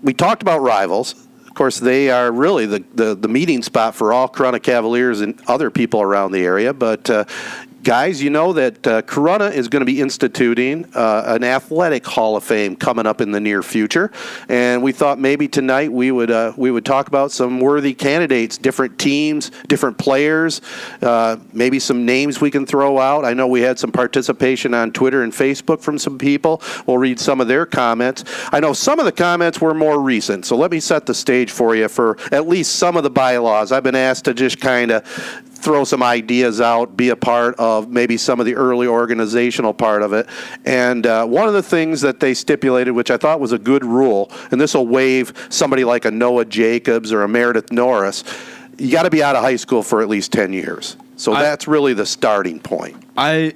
we talked about rivals. Of course, they are really the meeting spot for all Corunna Cavaliers and other people around the area. But guys, you know that Corunna is going to be instituting an athletic Hall of Fame coming up in the near future, and we thought maybe tonight we would talk about some worthy candidates, different teams, different players, maybe some names we can throw out. I know we had some participation on Twitter and Facebook from some people. We'll read some of their comments. I know some of the comments were more recent, so let me set the stage for you for at least some of the bylaws. I've been asked to just kind of throw some ideas out, be a part of maybe some of the early organizational part of it. And one of the things that they stipulated, which I thought was a good rule, and this will waive somebody like a Noah Jacobs or a Meredith Norris, you got to be out of high school for at least 10 years. So that's really the starting point. I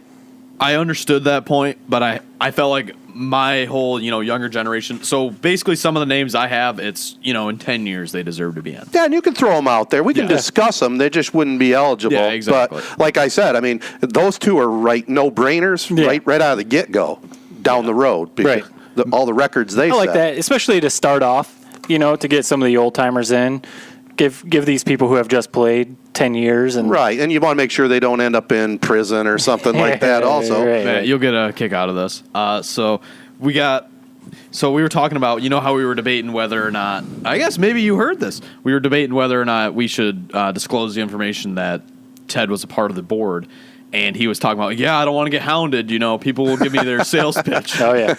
understood that point, but I felt like my whole, younger generation. So basically some of the names I have, it's, in 10 years they deserve to be in. Yeah, and you can throw them out there. We can discuss them. They just wouldn't be eligible. Yeah, exactly. But like I said, I mean, those two are no-brainers right out of the get-go down the road. Because all the records they set. I like that, especially to start off, to get some of the old-timers in. Give these people who have just played 10 years. Right, and you want to make sure they don't end up in prison or something like that also. Right. You'll get a kick out of this. So we were talking about, how we were debating whether or not, I guess maybe you heard this. We were debating whether or not we should disclose the information that Ted was a part of the board. And he was talking about, I don't want to get hounded. People will give me their sales pitch. Oh yeah,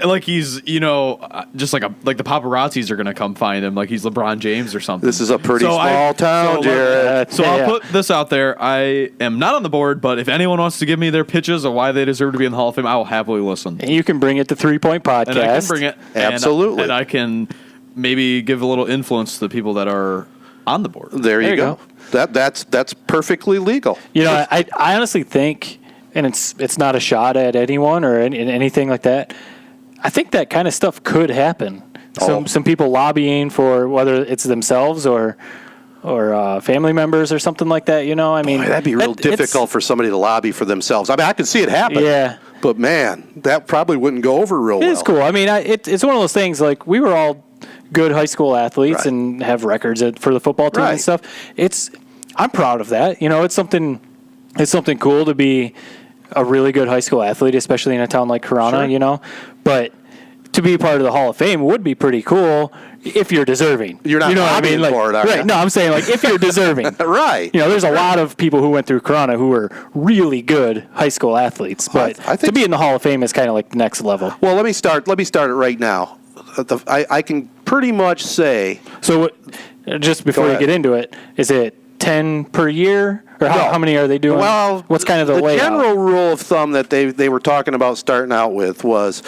like he's, just like the paparazzis are gonna come find him, like he's LeBron James or something. This is a pretty small town, Jared. So I'll put this out there. I am not on the board, but if anyone wants to give me their pitches of why they deserve to be in the Hall of Fame, I will happily listen. And you can bring it to 3 Point Podcast. And I can bring it absolutely, and I can maybe give a little influence to the people that are on the board. There you go. That's perfectly legal. I honestly think, and it's not a shot at anyone or anything like that, I think that kind of stuff could happen. Some people lobbying for whether it's themselves or family members or something like that. I mean, boy, that'd be real difficult for somebody to lobby for themselves. I mean, I can see it happen. Yeah. But man, that probably wouldn't go over real well. It's cool. I mean, it's one of those things. Like, we were all good high school athletes and have records for the football team and stuff. I'm proud of that. It's something cool to be a really good high school athlete, especially in a town like Corunna. But to be part of the Hall of Fame would be pretty cool if you're deserving. You're not lobbying for it, are you? No, I'm saying, like, if you're deserving. Right. There's a lot of people who went through Corunna who were really good high school athletes, but I think to be in the Hall of Fame is kind of like the next level. Well, let me start it right now. I can pretty much say. So, just before we get into it, is it 10 per year? Or how many are they doing? Well, what's kind of the layout? General rule of thumb that they were talking about starting out with was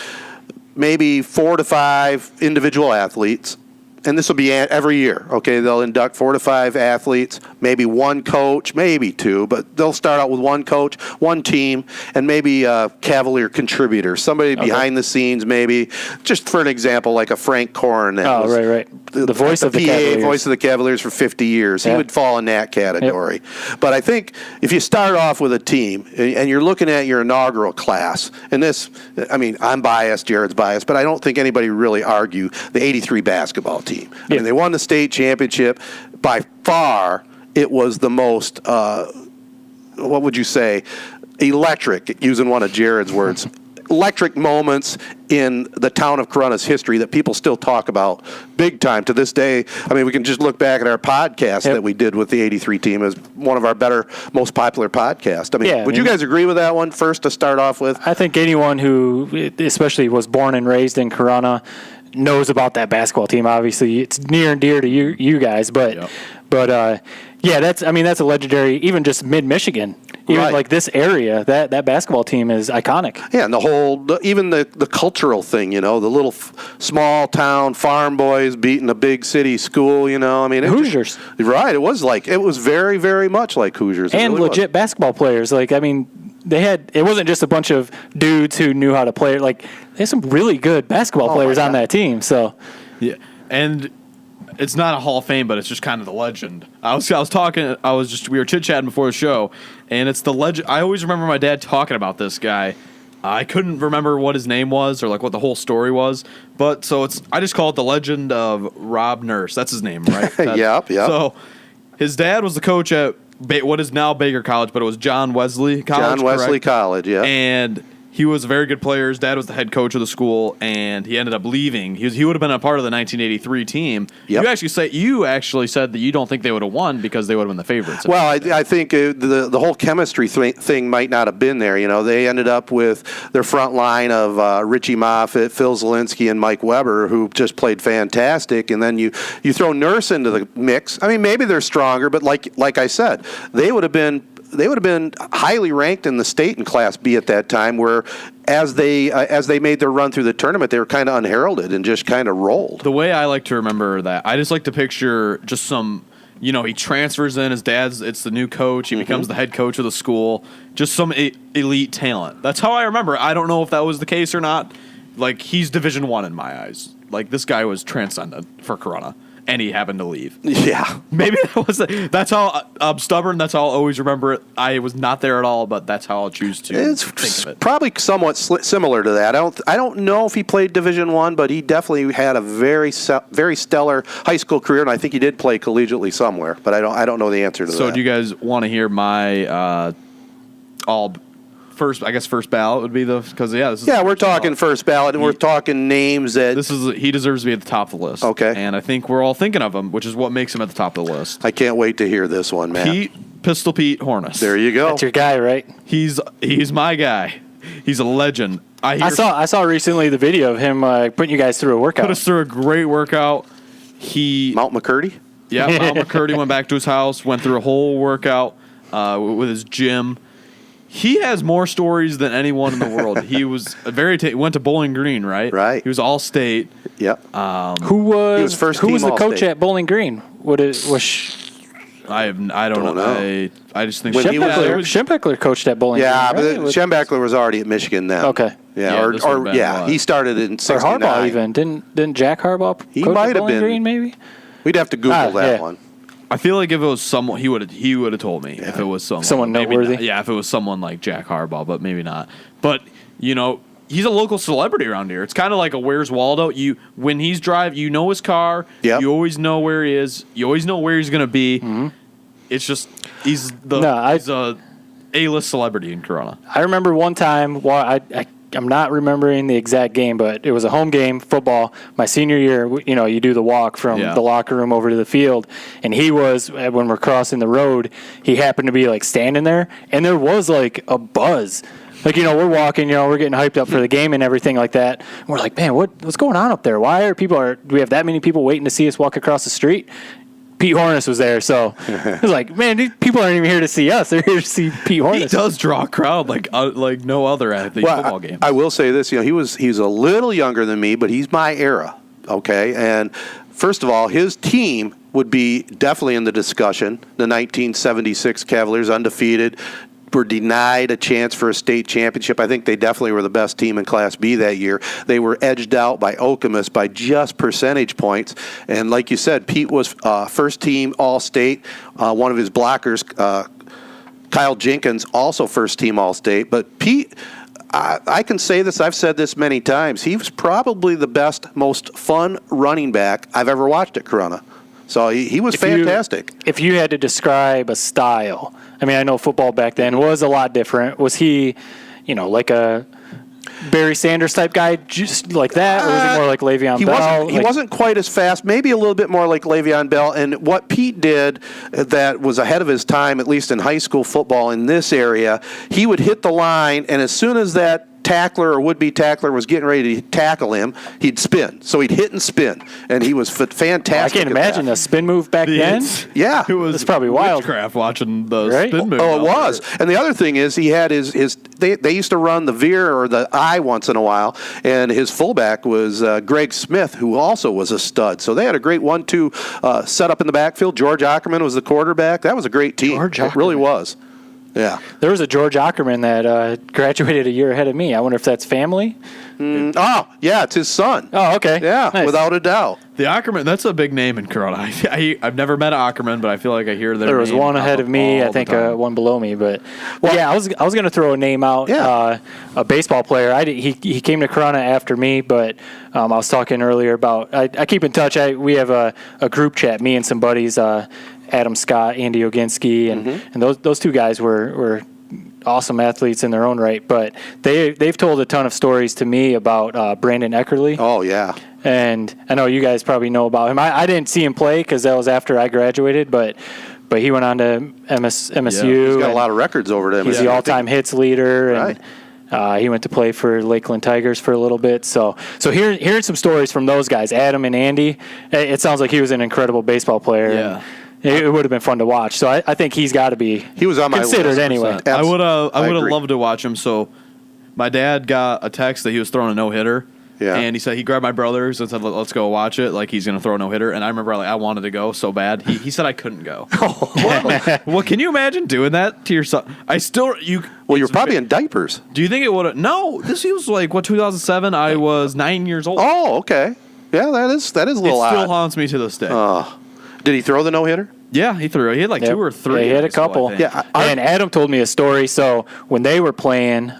maybe 4 to 5 individual athletes. And this will be every year, okay? They'll induct 4 to 5 athletes, maybe one coach, maybe 2, but they'll start out with one coach, one team, and maybe a Cavalier contributor, somebody behind the scenes maybe. Just for an example, like a Frank Corunna. Right. The voice of the Cavaliers. Voice of the Cavaliers for 50 years. He would fall in that category. Yep. But I think if you start off with a team and you're looking at your inaugural class, and this, I mean, I'm biased, Jared's biased, but I don't think anybody really argue the 83 basketball team. I mean, they won the state championship. By far, it was the most, what would you say, electric, using one of Jared's words, electric moments in the town of Corunna's history that people still talk about big time to this day. I mean, we can just look back at our podcast that we did with the 83 team as one of our better, most popular podcasts. I mean, would you guys agree with that one first to start off with? I think anyone who especially was born and raised in Corunna knows about that basketball team. Obviously, it's near and dear to you guys, but that's a legendary. Even just mid-Michigan, even like this area, that basketball team is iconic. Yeah, and the whole, even the cultural thing, the little small town farm boys beating a big city school, I mean, Hoosiers. It was very, very much like Hoosiers. And really legit basketball players. Like, I mean, it wasn't just a bunch of dudes who knew how to play. Like, they had some really good basketball players on that team. So, yeah, and it's not a Hall of Fame, but it's just kind of the legend. We were chit chatting before the show, and it's the legend. I always remember my dad talking about this guy I couldn't remember what his name was or like what the whole story was, but so I just call it the legend of Rob Nurse. That's his name, right? Yep. So his dad was the coach at what is now Baker College, but it was John Wesley College. John Wesley correct? College, yeah. And he was a very good player. His dad was the head coach of the school, and he ended up leaving. He would have been a part of the 1983 team. Yep. You actually said that you don't think they would have won because they would have been the favorites. Well, I think the whole chemistry thing might not have been there. You know, they ended up with their front line of Richie Moffitt, Phil Zielinski, and Mike Weber, who just played fantastic. And then you throw Nurse into the mix. I mean, maybe they're stronger, but like I said, they would have been highly ranked in the state in Class B at that time, where as they made their run through the tournament, they were kind of unheralded and just kind of rolled. The way I like to remember that, I just like to picture just some, he transfers in, his it's the new coach, he becomes the head coach of the school, just some elite talent. That's how I remember. I don't know if that was the case or not. Like, he's Division I in my eyes. Like, this guy was transcendent for Corunna. And he happened to leave. Yeah. Maybe that's how I'm stubborn. That's how I'll always remember it. I was not there at all, but that's how I'll choose to think of it. Probably somewhat similar to that. I don't know if he played Division I, but he definitely had a very stellar high school career, and I think he did play collegiately somewhere. But I don't know the answer to that. So do you guys want to hear my first ballot would be we're talking first ballot, and we're talking names that he deserves to be at the top of the list. Okay. And I think we're all thinking of him, which is what makes him at the top of the list. I can't wait to hear this one, man. Pistol Pete Hornis. There you go. That's your guy, right? He's my guy. He's a legend. I saw recently the video of him putting you guys through a workout. Put us through a great workout. Mount McCurdy? Yeah, Mount McCurdy went back to his house, went through a whole workout with his gym. He has more stories than anyone in the world. He was went to Bowling Green, right? Right. He was all state. Yep. Who was first team the coach All-State. at Bowling Green? I don't know. I just think Schembeckler coached at Bowling Green. Yeah, right? but Schembeckler was already at Michigan then. Okay. Yeah, he started in '69. Or Harbaugh even. Didn't Jack Harbaugh coach might at have Bowling been. Green maybe? We'd have to Google that one. I feel like if it was someone, he would have told me if it was someone noteworthy. Yeah, if it was someone like Jack Harbaugh, but maybe not. But he's a local celebrity around here. It's kind of like a Where's Waldo. When he's driving, you know his car. Yep. You always know where he is. You always know where he's going to be. Mm-hmm. It's just he's a A-list celebrity in Corunna. I remember one time. Well, I'm not remembering the exact game, but it was a home game, football. My senior year, you do the walk from the locker room over to the field, and he was, when we're crossing the road, he happened to be like standing there, and there was like a buzz. Like, we're walking, we're getting hyped up for the game and everything like that. And we're like, man, what's going on up there? Do we have that many people waiting to see us walk across the street? Pete Hornis was there, so it was like, man, these people aren't even here to see us; they're here to see Pete Hornis. He does draw a crowd like no other at the football game. I will say this: he's a little younger than me, but he's my era. Okay, and first of all, his team would be definitely in the discussion. The 1976 Cavaliers, undefeated, were denied a chance for a state championship. I think they definitely were the best team in Class B that year. They were edged out by Aukerman by just percentage points. And like you said, Pete was first team All-State. One of his blockers, Kyle Jenkins, also first team All-State. But Pete, I can say this, I've said this many times, he was probably the best, most fun running back I've ever watched at Corunna. So he was fantastic. If you had to describe a style, I mean, I know football back then was a lot different. Was he, like a Barry Sanders type guy, just like that? Or was he more like Le'Veon Bell? He wasn't quite as fast, maybe a little bit more like Le'Veon Bell. And what Pete did that was ahead of his time, at least in high school football in this area, he would hit the line, and as soon as that tackler or would-be tackler was getting ready to tackle him, he'd spin. So he'd hit and spin, and he was fantastic. I can't imagine a spin move back then. Yeah. It was probably wild. Witchcraft watching the spin move. Oh, it was. And the other thing is he had they used to run the veer or the I once in a while, and his fullback was Greg Smith, who also was a stud. So they had a great 1-2 set up in the backfield. George Aukerman was the quarterback. That was a great team. It really was. Yeah. There was a George Aukerman that graduated a year ahead of me. I wonder if that's family. Oh, yeah, it's his son. Oh, okay. Yeah, Nice. without a doubt. The Aukerman, that's a big name in Corunna. I've never met an Aukerman, but I feel like I hear their There was name one ahead of me, all I the think time. one below me. But yeah, I was going to throw a name out. Yeah. A baseball player. He came to Corunna after me, but I was talking earlier about I keep in touch. We have a group chat. Me and some buddies, Adam Scott, Andy Oginski, and those two guys were awesome athletes in their own right. But they've told a ton of stories to me about Brandon Eckersley. Oh, yeah. And I know you guys probably know about him. I didn't see him play because that was after I graduated, but he went on to MSU. He's got a lot of records over to him. He's the all-time hits leader, and Right. he went to play for Lakeland Tigers for a little bit. So hearing some stories from those guys, Adam and Andy, it sounds like he was an incredible baseball player. Yeah. And it would have been fun to watch. So I think he's got to be He was on my considered list. anyway. I would have agree. loved to watch him. So my dad got a text that he was throwing a no-hitter. Yeah. And he said he grabbed my brothers and said, "Let's go watch it." Like he's gonna throw a no-hitter. And I remember I wanted to go so bad. He said I couldn't go. Well, can you imagine doing that to your son? Well, you're probably in diapers. Do you think it would have? No, this was like 2007. I was 9 years old. Oh, okay. Yeah, that is a it little still odd. haunts me to this day. Did he throw the no-hitter? Yeah, he threw. He had like Yep. 2 or 3. Yeah, he had a in high school, I couple. think. Yeah. And Adam told me a story. So when they were playing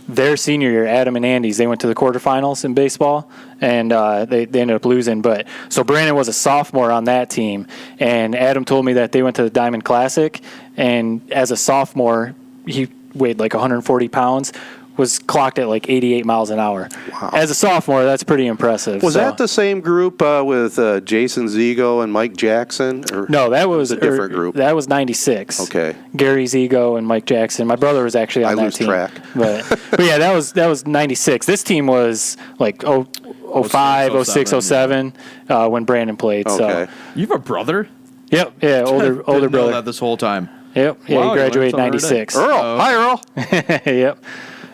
their senior year, Adam and Andy's, they went to the quarterfinals in baseball, and they ended up losing. But so Brandon was a sophomore on that team, and Adam told me that they went to the Diamond Classic, and as a sophomore, he weighed like 140 pounds. Was clocked at like 88 miles an hour. Wow. As a sophomore, that's pretty impressive. Was So- that the same group with Jason Zigo and Mike Jackson? Or No, that was a different group. That was 96. Okay. Gary Zigo and Mike Jackson. My brother was actually on I that lose team. track. But yeah, that was 96. This team was like 05, 06, 07 when Brandon played. Okay. So You have a brother? yep, yeah, older Didn't know brother. that this whole time. Yep, yeah, Wow, he you graduated learned something every day. 96. Earl. Hi, Earl. Yep.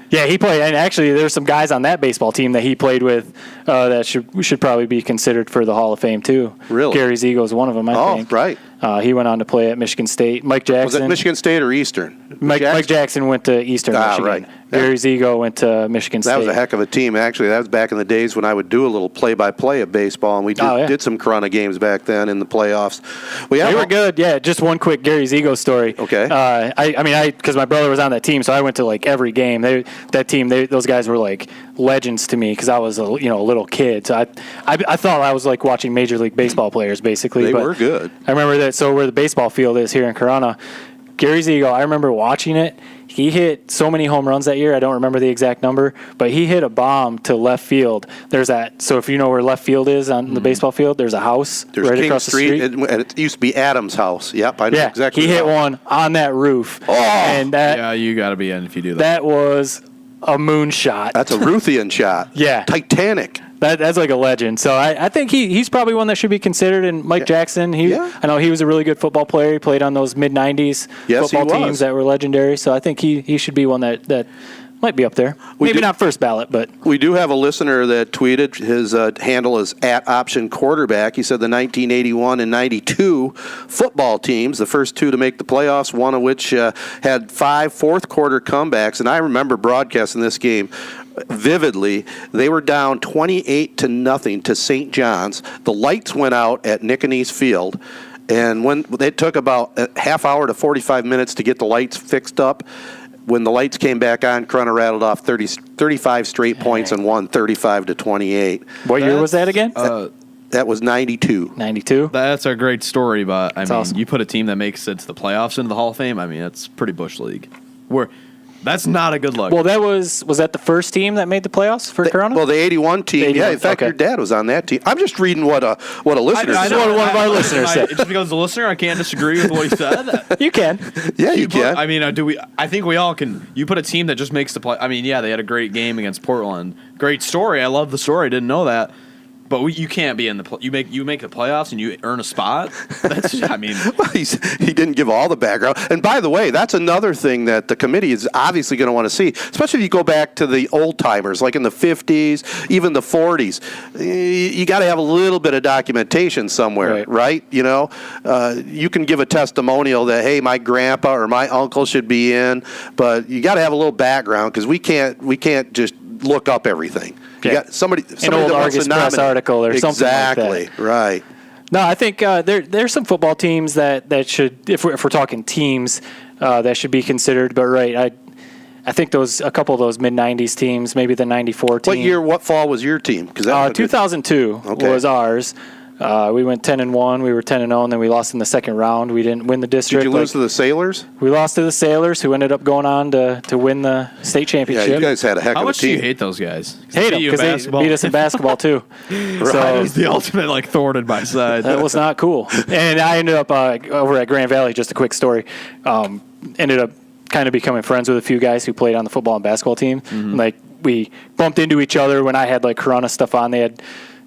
Yeah, he played, and actually, there's some guys on that baseball team that he played with that should probably be considered for the Hall of Fame too. Really? Gary Zigo is one of them, I think. Right. He went on to play at Michigan State. Mike Was Jackson. it Michigan State or Eastern? Mike Jackson went to Eastern Michigan. Right. Gary Zigo went to Michigan State. That was a heck of a team. Actually, that was back in the days when I would do a little play-by-play of baseball, and we did some Corunna games back then in the playoffs. They were good. Yeah, just one quick Gary Zigo story. Okay. Because my brother was on that team, so I went to like every game. Those guys were like legends to me because I was a little kid. So I thought I was like watching Major League Baseball players basically. They but were good. I remember that. So where the baseball field is here in Corunna, Gary Zigo, I remember watching it. He hit so many home runs that year. I don't remember the exact number, but he hit a bomb to left field. There's that. So if you know where left field is on the baseball field, there's a house There's right King across Street, the street. and it used to be Adam's house. Yep, I know Yeah, exactly. he hit where- one on that roof. Oh! And Yeah, you got to be in if you do that. that was a moonshot. That's a Ruthian shot. Yeah. Titanic. That's like a legend. So I think he's probably one that should be considered. And Mike Jackson, I know he was a really good football player. He played on those mid-'90s Yes, he football was. teams that were legendary. So I think he should be one that might be up there. Maybe do- not first ballot, but We do have a listener that tweeted. His handle is @optionquarterback. He said the 1981 and 92 football teams, the first two to make the playoffs, one of which had 5 fourth-quarter comebacks. And I remember broadcasting this game vividly. They were down 28-0 to St. John's. The lights went out at Nicanese Field. And when it took about a half hour to 45 minutes to get the lights fixed up, when the lights came back on, Corunna rattled off 35 straight points and won 35-28. what year was that again? That was 92. 92. That's a great story, but I mean, awesome. you put a team that makes it to the playoffs into the Hall of Fame. I mean, it's pretty bush league. That's not a good look. Well, was that the first team that made the playoffs for Corunna? Well, the 81 team, 81, yeah. In fact, okay. your dad was on that team. I'm just reading what a listener I said. know, one of our listeners said. Just because the listener, I can't disagree with what he said. you can. Yeah, you put- can. I mean, I think we all can. You put a team that just makes the play. I mean, yeah, they had a great game against Portland. Great story. I love the story. Didn't know that. But you can't be in the you make the playoffs and you earn a spot. That's I mean, well, he didn't give all the background. And by the way, that's another thing that the committee is obviously going to want to see, especially if you go back to the old timers, like in the 50s, even the 40s. You got to have a little bit of documentation somewhere, right? You know, you can give a testimonial that, hey, my grandpa or my uncle should be in, but you got to have a little background because we can't just look up everything. You got somebody an old Argus Press article or something like that. Exactly, right. No, I think there's some football teams that should, if we're talking teams, that should be considered. But I think a couple of those mid-'90s teams, maybe the '94 team. What fall was your team? 2002 was ours. We went 10-1. We were 10-0, and then we lost in the second round. We didn't win the district. Did you lose to the Sailors? We lost to the Sailors, who ended up going on to win the state championship. Yeah, you guys had a heck of a team. How much do you hate those guys? Hate them because they beat us in basketball too. Right. So it was the ultimate thorn in my side. That was not cool. And I ended up over at Grand Valley. Just a quick story. Ended up kind of becoming friends with a few guys who played on the football and basketball team. Mm-hmm. We bumped into each other when I had Corunna stuff on. They had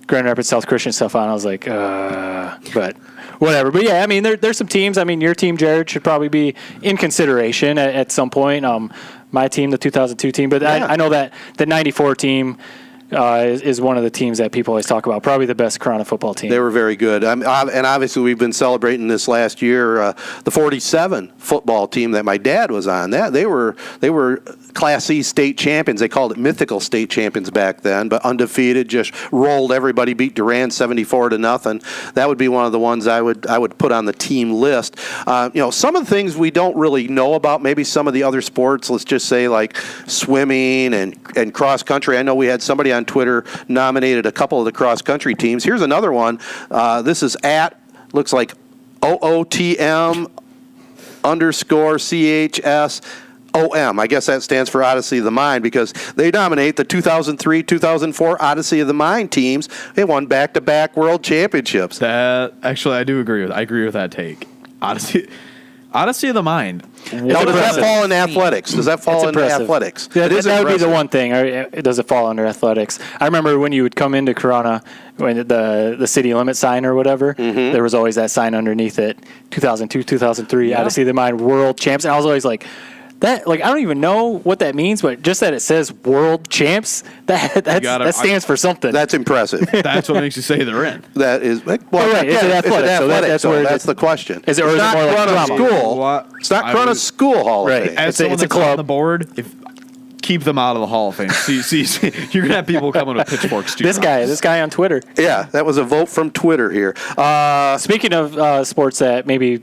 Grand Rapids South Christian stuff on. I was like, but whatever. But yeah, I mean, there's some teams. I mean, your team, Jared, should probably be in consideration at some point. My team, the 2002 team, but I know that the '94 team is one of the teams that people always talk about. Probably the best Corunna football team. They were very good. And obviously we've been celebrating this last year the 47 football team that my dad was on. They were Class C state champions. They called it mythical state champions back then, but undefeated, just rolled everybody, beat Durand 74-0. That would be one of the ones I would put on the team list. Some of the things we don't really know about, maybe some of the other sports, let's just say like swimming and cross country. I know we had somebody on Twitter nominated a couple of the cross country teams. Here's another one. This is looks like OOTM_CHSOM. I guess that stands for Odyssey of the Mind because they dominate the 2003-2004 Odyssey of the Mind teams. They won back-to-back world championships. That actually, I agree with that take. Odyssey of the Mind. Now, does that fall in athletics? Does that fall into athletics? That would be the one thing. Does it fall under athletics? I remember when you would come into Corunna, when the city limit sign or whatever, there was always that sign underneath it, 2002, 2003, Odyssey of the Mind world champs. And I was always like, that, I don't even know what that means, but just that it says world champs, that stands for something. That's impressive. That's what makes you say they're in. That is, right. It's an athletic. So that's the question. Is it more like drama? School. It's not Corunna School Hall of Fame. It's a club. On the board, keep them out of the Hall of Fame. See, you're gonna have people coming with pitchforks. This guy on Twitter. Yeah, that was a vote from Twitter here. Speaking of sports that maybe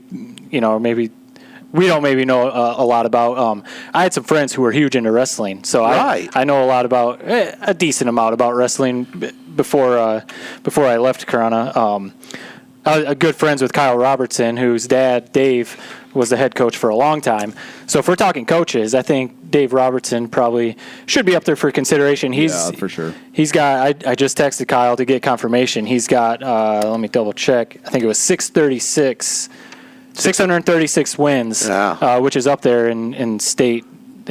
we don't know a lot about. I had some friends who were huge into wrestling, so I know a lot about a decent amount about wrestling before I left Corunna. I was good friends with Kyle Robertson, whose dad Dave was the head coach for a long time. So if we're talking coaches, I think Dave Robertson probably should be up there for consideration. Yeah, for sure. He's got. I just texted Kyle to get confirmation. He's got. Let me double check. I think it was 636 wins, which is up there in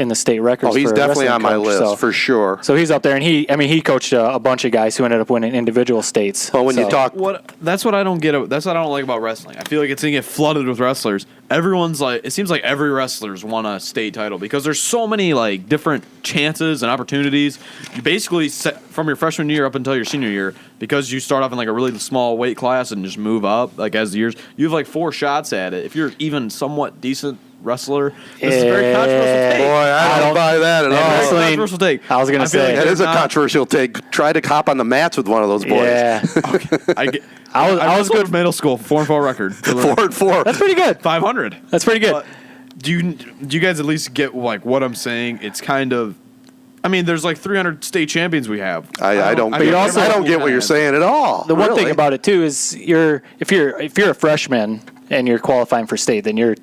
the state records. Oh, he's definitely on my list for sure. So he's up there, and he coached a bunch of guys who ended up winning individual states. Well, you talk, that's what I don't get. That's what I don't like about wrestling. I feel like it's gonna get flooded with wrestlers. Everyone's it seems like every wrestler's won a state title because there's so many different chances and opportunities. You basically from your freshman year up until your senior year, because you start off in a really small weight class and just move up as the years. You have 4 shots at it. If you're even somewhat decent wrestler, this is a very controversial take. Boy, I don't buy that at all. Controversial take. I was going to say that is a controversial take. Try to hop on the mats with one of those boys. Yeah. Okay. I was good middle school. 4-4 record. 4-4. That's pretty good. 500. That's pretty good. Do you guys at least get what I'm saying? It's kind of. I mean, there's 300 state champions we have. I don't get what you're saying at all. The one thing about it too is if you're a freshman and you're qualifying for state, then you're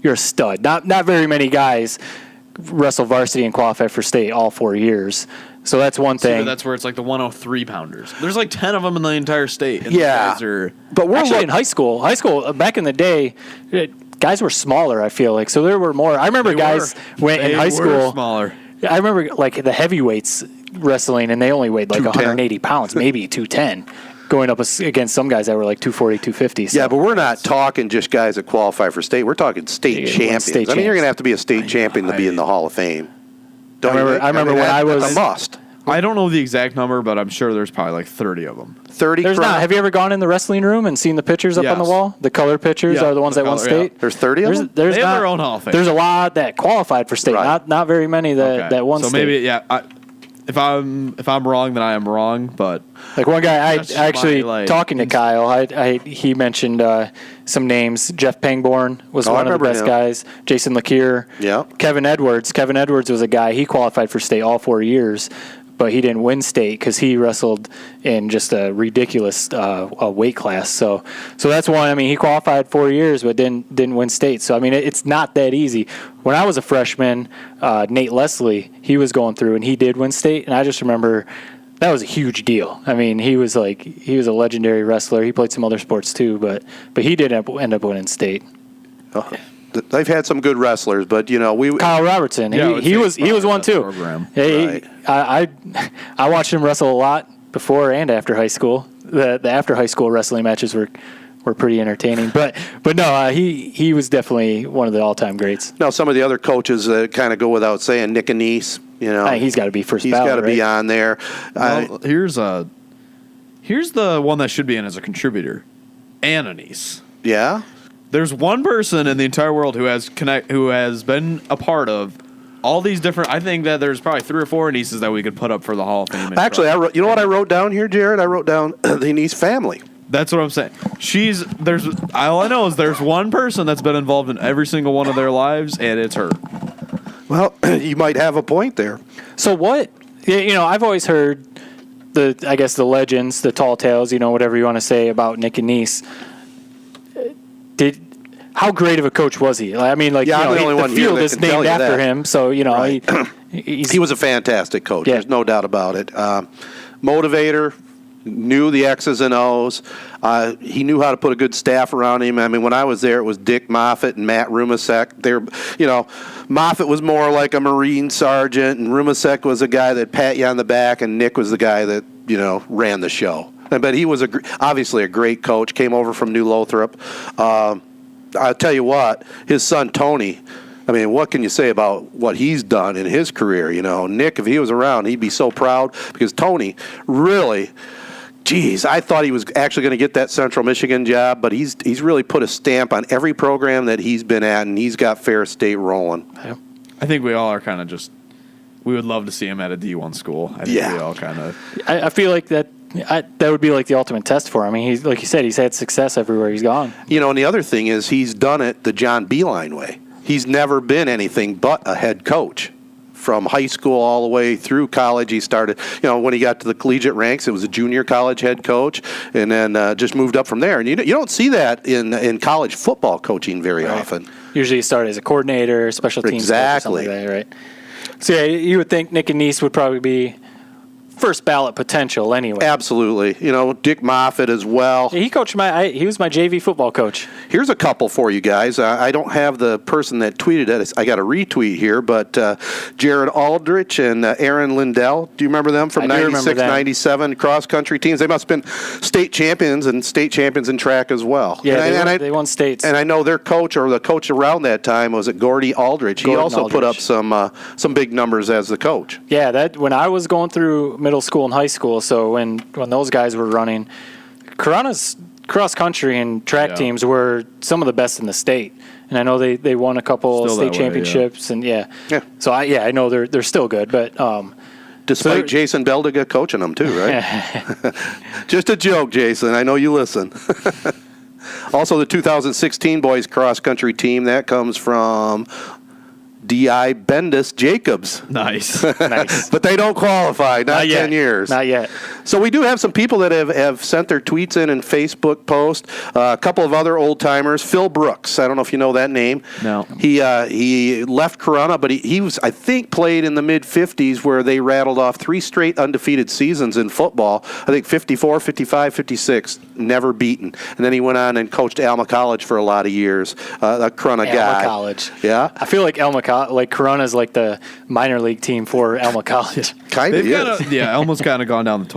a stud. Not very many guys wrestle varsity and qualify for state all 4 years. So that's one thing. That's where it's the 103 pounders. There's 10 of them in the entire state. And but we're actually in high school. High school back in the day, guys were smaller. I feel like so there were more. I remember guys went in high school smaller. I remember the heavyweights wrestling, and they only weighed 180 pounds, maybe 210. going up against some guys that were like 240, 250. So. Yeah, but we're not talking just guys that qualify for state. We're talking state champions. State I mean, you're going to champs. have to be a state champion to be in the Hall of Fame. Don't you think? I remember when I was that's a must. I don't know the exact number, but I'm sure there's probably like 30 of them. 30. There's not. Have you ever gone in the wrestling room and seen the pictures up on the Yes. wall? The color pictures Yeah, are the ones the that won color, state. yeah. There's 30 of them? There's They have not, their own Hall of Fame. There's a lot that qualified for state. Right. Not very many that won so state. maybe if I'm wrong, then I am wrong. But Like one guy, I That's actually my, like, talking to Kyle, he mentioned some names. Jeff Pangborn was Oh, I one of the remember best him. guys. Jason Lakier. Yeah. Kevin Edwards. Kevin Edwards was a guy. He qualified for state all 4 years, but he didn't win state because he wrestled in just a ridiculous weight class. So that's one. I mean, he qualified 4 years, but didn't win state. So I mean, it's not that easy. When I was a freshman, Nate Leslie, he was going through and he did win state, and I just remember that was a huge deal. I mean, he was a legendary wrestler. He played some other sports too, but he did end up winning state. Oh, they've had some good wrestlers, but we Kyle Robertson, Yeah, I would he say was one probably too. that program. Hey, Right. I watched him wrestle a lot before and after high school. The after high school wrestling matches were pretty entertaining, but no, he was definitely one of the all time greats. Now, some of the other coaches kind of go without saying. Nick Anise, I think he's got to be first. he's ballot, got to be right? on there. well, here's the one that should be in as a contributor, Ananice. Yeah. There's one person in the entire world who has been a part of all these different. I think that there's probably 3 or 4 Anices that we could put up for the Hall of Fame. Actually, you know what I wrote down here, Jared? I wrote down the Anise family. That's what I'm saying. All I know is there's one person that's been involved in every single one of their lives, and it's her. Well, you might have a point there. So what? I've always heard the legends, the tall tales, whatever you want to say about Nick and Niece. How great of a coach was he? I mean, I'm the only one the here field that is can tell named you after that. him. So Right. he He was a fantastic coach. Yeah. There's no doubt about it. Motivator, knew the X's and O's. He knew how to put a good staff around him. I mean, when I was there, it was Dick Moffitt and Matt Rumasek. Moffitt was more like a Marine sergeant, and Rumasek was a guy that pat you on the back, and Nick was the guy that ran the show. But he was obviously a great coach. Came over from New Lothrop. I'll tell you what, his son Tony. I mean, what can you say about what he's done in his career? Nick, if he was around, he'd be so proud because Tony really. Geez, I thought he was actually going to get that Central Michigan job, but he's really put a stamp on every program that he's been at, and he's got Fair State rolling. I think we all are kind of just. We would love to see him at a D1 school. I think we all kind of. I feel like that would be like the ultimate test for him. I mean, he's like you said, he's had success everywhere he's gone. And the other thing is he's done it the John Beeline way. He's never been anything but a head coach. From high school all the way through college, he started, when he got to the collegiate ranks, it was a junior college head coach, and then just moved up from there. And you don't see that in college football coaching very often. Usually you start as a coordinator, special teams coach or something like that, right? So yeah, you would think Nick and Niece would probably be first ballot potential anyway. Absolutely. Dick Moffitt as well. He coached he was my JV football coach. Here's a couple for you guys. I don't have the person that tweeted it. I got a retweet here, but Jared Aldridge and Aaron Lyndell. Do you remember them from 96, 97 cross-country teams? They must have been state champions in track as well. Yeah, they won states. And I know their coach or the coach around that time was Gordie Aldridge. He also put up some big numbers as the coach. Yeah, that when I was going through middle school and high school, so when those guys were running, Corunna's cross country and track teams were some of the best in the state, and I know they won a couple state championships, and so I know they're still good, but despite Jason Beldiga coaching them too, right? Just a joke, Jason. I know you listen. Also, the 2016 boys cross country team that comes from D.I. Bendis Jacobs. Nice. But they don't qualify, not 10 years. Not yet. So we do have some people that have sent their tweets in and Facebook post. A couple of other old-timers. Phil Brooks. I don't know if you know that name. No. He left Corunna, but he was, I think, played in the mid-'50s where they rattled off 3 straight undefeated seasons in football. I think 54, 55, 56. never beaten. And then he went on and coached Alma College for a lot of years. A Corunna guy. Alma College. Yeah. I feel like Corunna is like the minor league team for Alma College. Kind of is. Yeah, Alma's kind of gone down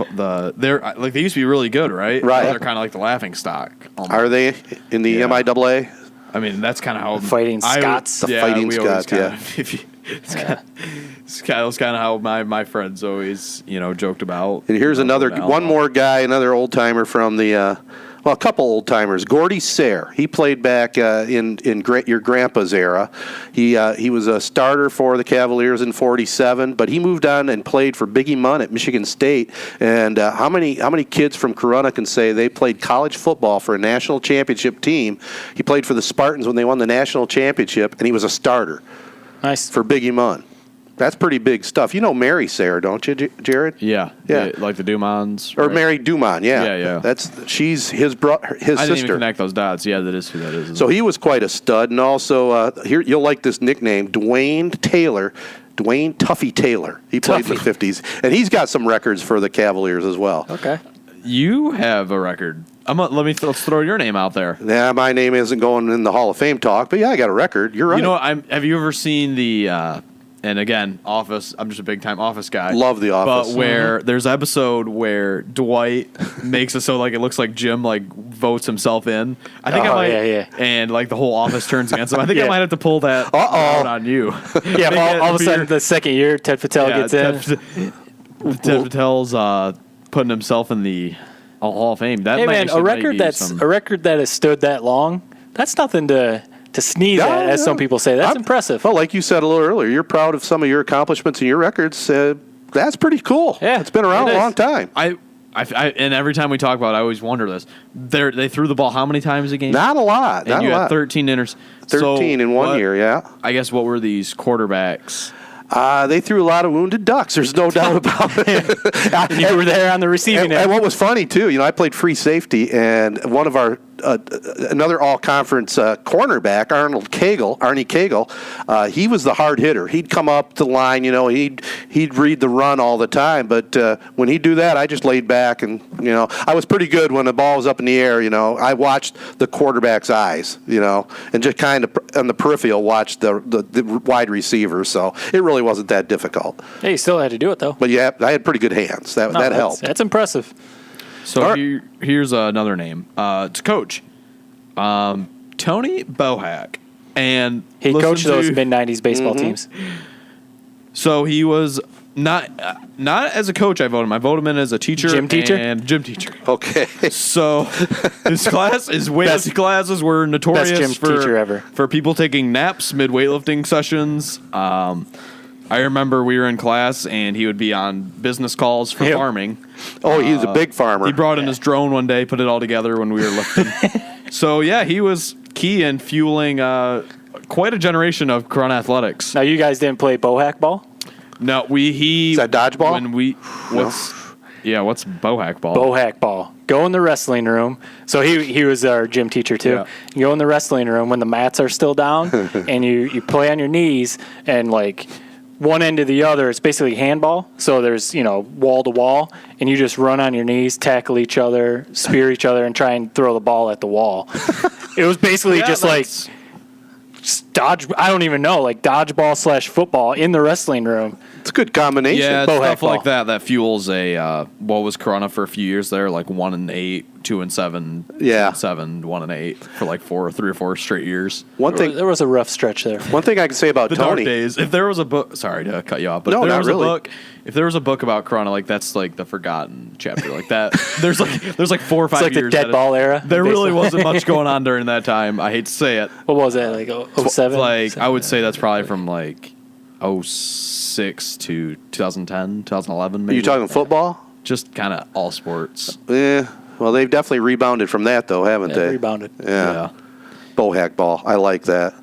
they're like they used to be really good, right? Right. They're kind of like the laughing stock. Almost. Are they in the Yeah. MIAA? I mean, that's kind of how Fighting Scots. The Fighting we always Scots, yeah. It's kind of how my friends always, joked about. And here's one more guy, another old timer from the, a couple old timers. Gordie Sayre. He played back in your grandpa's era. He was a starter for the Cavaliers in '47, but he moved on and played for Biggie Munn at Michigan State. And how many kids from Corunna can say they played college football for a national championship team? He played for the Spartans when they won the national championship, and he was a starter. Nice. For Biggie Munn. That's pretty big stuff. You know Mary Sayre, don't you, Jared? Yeah. Like the Dumons. Or Mary Dumont, yeah. Yeah. She's his sister. I didn't even connect those dots. Yeah, that is who that is. So he was quite a stud. And also, here you'll like this nickname, Dwayne Tuffy Taylor. He played in the 50s. And he's got some records for the Cavaliers as well. Okay. You have a record. Let's throw your name out there. Yeah, my name isn't going in the Hall of Fame talk, but yeah, I got a record. You're right. Have you ever seen the, and again, Office, I'm just a big-time Office guy. Love The Office. But where there's an episode where Dwight makes it so like it looks like Jim like votes himself in. I think I might, and like the whole Office turns against him. I think I might have to pull that out on you. Yeah, all of a sudden the second year, Ted Patel gets in. Ted Patel's putting himself in the Hall of Fame. That a record that has stood that long. That's nothing to sneeze at, as some people say. That's impressive. Well, like you said a little earlier, you're proud of some of your accomplishments and your records. That's pretty cool. Yeah, it's been around a long time. And every time we talk about it, I always wonder this. They threw the ball how many times a game? Not a lot. And you had 13 interceptions. 13 in one year, yeah. I guess what were these quarterbacks? They threw a lot of wounded ducks. There's no doubt about it. You were there on the receiving end. And what was funny, too, I played free safety, and one of our another all-conference cornerback, Arnie Cagle, he was the hard hitter. He'd come up the line, he'd read the run all the time. But when he'd do that, I just laid back, and I was pretty good when the ball was up in the air. I watched the quarterback's eyes, and just kind of on the peripheral watched the wide receiver. So it really wasn't that difficult. Hey, you still had to do it though. But yeah, I had pretty good hands. That helped. That's impressive. So here's another name. It's Coach Tony Bohac, and he coached those mid-'90s baseball teams. So he was not as a coach. I voted him. I voted him in as a teacher, gym teacher. Okay. So his weightlifting classes were notorious for people taking naps mid weightlifting sessions. I remember we were in class, and he would be on business calls for farming. Oh, he's a big farmer. He brought in his drone one day, put it all together when we were lifting. So, yeah, he was key in fueling quite a generation of Corunna athletics. Now, you guys didn't play Bohac ball? No, Is that dodgeball? What's Bohac ball? Bohac ball. Go in the wrestling room. So he was our gym teacher too. Yeah. You go in the wrestling room when the mats are still down, and you play on your knees, and like one end to the other, it's basically handball. So there's, wall to wall, and you just run on your knees, tackle each other, spear each other, and try and throw the ball at the wall. It was basically just dodge. I don't even know, like dodgeball / football in the wrestling room. It's a good combination. Yeah, stuff like that fuels what was Corunna for a few years there, like 1-8, 2-7, 2-7, 1-8 for like 3 or 4 straight years. There was a rough stretch there. One thing I can say about the Tony. Dark days. If there was a book, sorry to cut you off, but if there was a book about Corunna, like that's like the forgotten chapter, like that. There's like 4 or 5 years. It's like the dead ball era. There really wasn't much going on during that time. I hate to say it. What was that, like 07? Like I would say that's probably from like 06 to 2010, 2011 maybe. Are you talking football? Just kind of all sports. Yeah. Well, they've definitely rebounded from that, though, haven't they? Rebounded. Yeah. Bohac ball. I like that.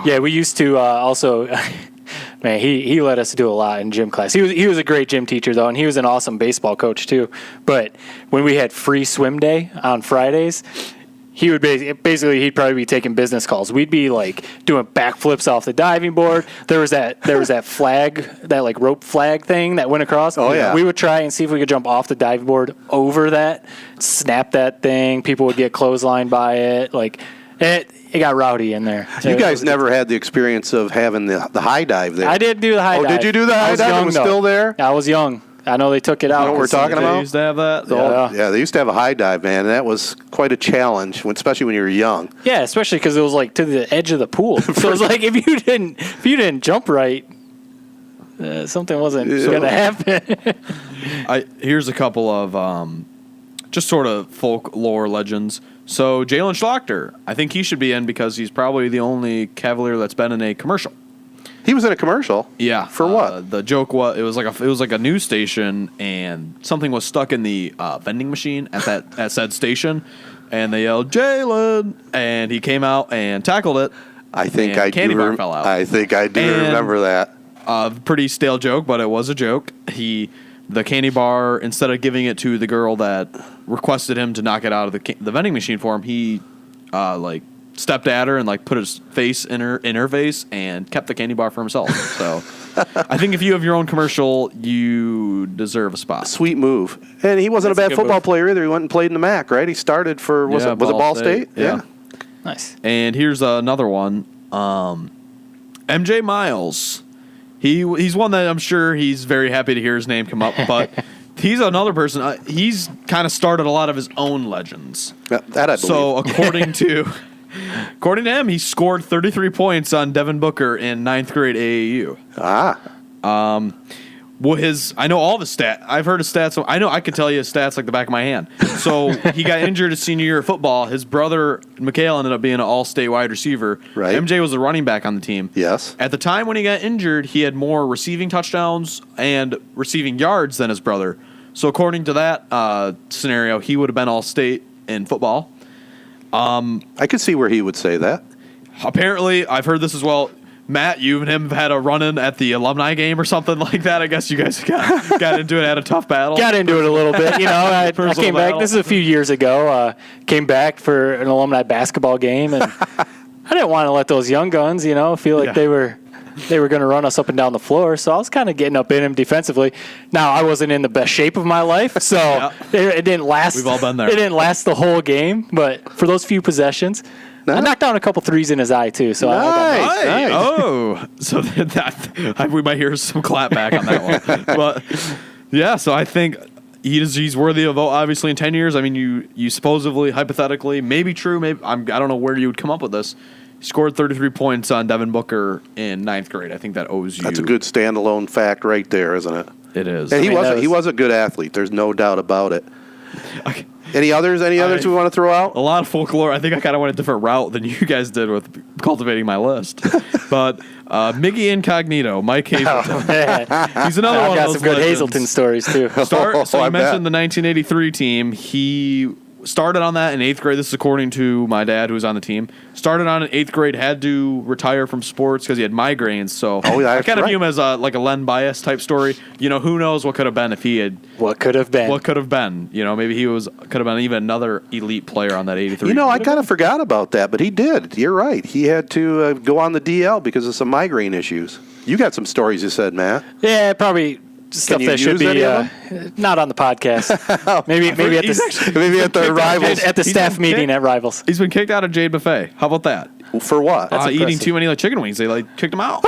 Yeah, we used to also... Man, he let us do a lot in gym class. He was a great gym teacher, though, and he was an awesome baseball coach, too. But when we had free swim day on Fridays, he would basically he'd probably be taking business calls. We'd be like doing backflips off the diving board. There was that flag, that like rope flag thing that went across. Oh yeah. We would try and see if we could jump off the diving board over that, snap that thing. People would get clotheslined by it. Like it got rowdy in there. You guys never had the experience of having the high dive there. I did do the high dive. Oh, did you do the high dive? It was still there? I was young. I know they took it out. You know what we're talking They about? used to have that. Yeah, they used to have a high dive, man, and that was quite a challenge, especially when you were young. Yeah, especially because it was like to the edge of the pool. So it was like if you didn't jump right, something wasn't going to happen. Here's a couple of just sort of folklore legends. So Jaylen Schlachter, I think he should be in because he's probably the only Cavalier that's been in a commercial. He was in a commercial. Yeah. For what? The joke was it was like a news station, and something was stuck in the vending machine at said station, and they yelled Jaylen, and he came out and tackled it. I think I do. Fell out. I think I do remember that. Pretty stale joke, but it was a joke. The candy bar, instead of giving it to the girl that requested him to knock it out of the vending machine for him, he stepped at her and like put his face in her face and kept the candy bar for himself. So I think if you have your own commercial, you deserve a spot. Sweet move. And he wasn't a bad football player either. He went and played in the MAC, right? He started for was it Ball State? Yeah. Nice. And here's another one. MJ Miles. He's one that I'm sure he's very happy to hear his name come up, but he's another person. He's kind of started a lot of his own legends. That I believe. So according to him, he scored 33 points on Devin Booker in 9th grade AAU. I know all the stats. I've heard his stats. So I know I could tell you his stats like the back of my hand. So he got injured his senior year of football. His brother, Michail, ended up being an all-state wide receiver. Right. MJ was the running back on the team. Yes. At the time when he got injured, he had more receiving touchdowns and receiving yards than his brother. So according to that scenario, he would have been all-state in football. I could see where he would say that. Apparently, I've heard this as well. Matt, you and him have had a run-in at the alumni game or something like that. I guess you guys got into it, had a tough battle. Got into it a little bit. You know, I came back. Battle. This is a few years ago. Came back for an alumni basketball game, and I didn't want to let those young guns, feel like they were going to run us up and down the floor. So I was kind of getting up in him defensively. Now, I wasn't in the best shape of my life, so it didn't last. We've all been there. It didn't last the whole game, but for those few possessions, I knocked down a couple threes in his eye, too. So Nice. Oh, so we might hear some clap back on that one. But, yeah, so I think he's worthy of a vote, obviously, in 10 years. I mean, you supposedly, hypothetically, maybe true, maybe I don't know where you would come up with this. He scored 33 points on Devin Booker in 9th grade. I think that owes you. That's a good standalone fact right there, isn't it? It is. And he was a good athlete. There's no doubt about it. Okay. Any others we want to throw out? A lot of folklore. I think I kind of went a different route than you guys did with cultivating my list. But Miggy Incognito, Mike Hazelton. He's another one of those got some good legends. Hazelton stories, too. So you mentioned the 1983 team. He started on that in 8th grade. This is according to my dad, who was on the team. Started on in 8th grade, had to retire from sports because he had migraines. So I kind of view him as like a Len Bias type story. Who knows what could have been if he had. What could have been. What could have been. Maybe he could have been even another elite player on that 83. I kind of forgot about that, but he did. You're right. He had to go on the DL because of some migraine issues. You got some stories, you said, Matt. Yeah, probably. Stuff that should be not on the podcast. Maybe at the Rivals at the staff meeting at Rivals. He's been kicked out of Jade Buffet. How about that? For what? Eating too many chicken wings. They kicked him out.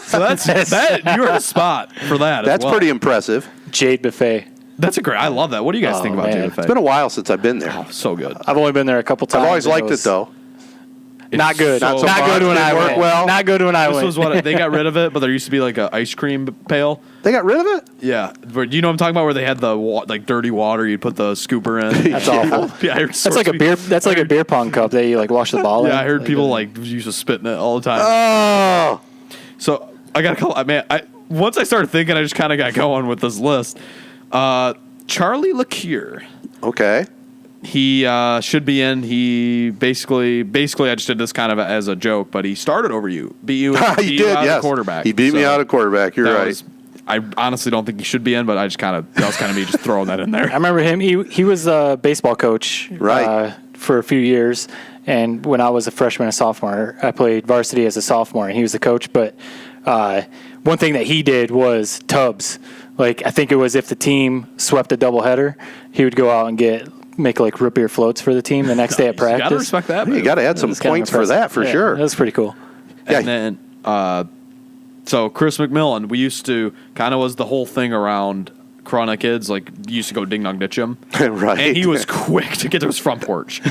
So that you're a spot for that. That's pretty impressive. Jade Buffet. That's a great. I love that. What do you guys think about Jade Buffet? It's been a while since I've been there. Oh, so good. I've only been there a couple times. I've always liked it though. Not good. So not good when I went. Well, not good when I went. This was what they got rid of it, but there used to be like an ice cream pail. They got rid of it? Yeah. Do you know what I'm talking about? Where they had the dirty water, you'd put the scooper in. That's awful. Yeah, that's like a beer. That's like a beer pong cup that you wash the ball in. Yeah, I heard people used to spit in it all the time. Oh. So I got a couple. Man, once I started thinking, I just kind of got going with this list. Charlie LeCure. Okay. He should be in. He basically, I just did this kind of as a joke, but he started over you. Beat you out of quarterback. He beat me out of quarterback. You're right. I honestly don't think he should be in, but that was kind of me just throwing that in there. I remember him. He was a baseball coach. Right. for a few years. And when I was a freshman and sophomore, I played varsity as a sophomore, and he was the coach. But one thing that he did was tubs. Like, I think it was if the team swept a doubleheader, he would go out and make like root beer floats for the team the next day at practice. You got to respect that. You got to add some points for that, for sure. That was pretty cool. And then, so Chris Mcmillan, we used to kind of was the whole thing around Corunna kids, like used to go ding dong ditch him, right? And he was quick to get to his front porch.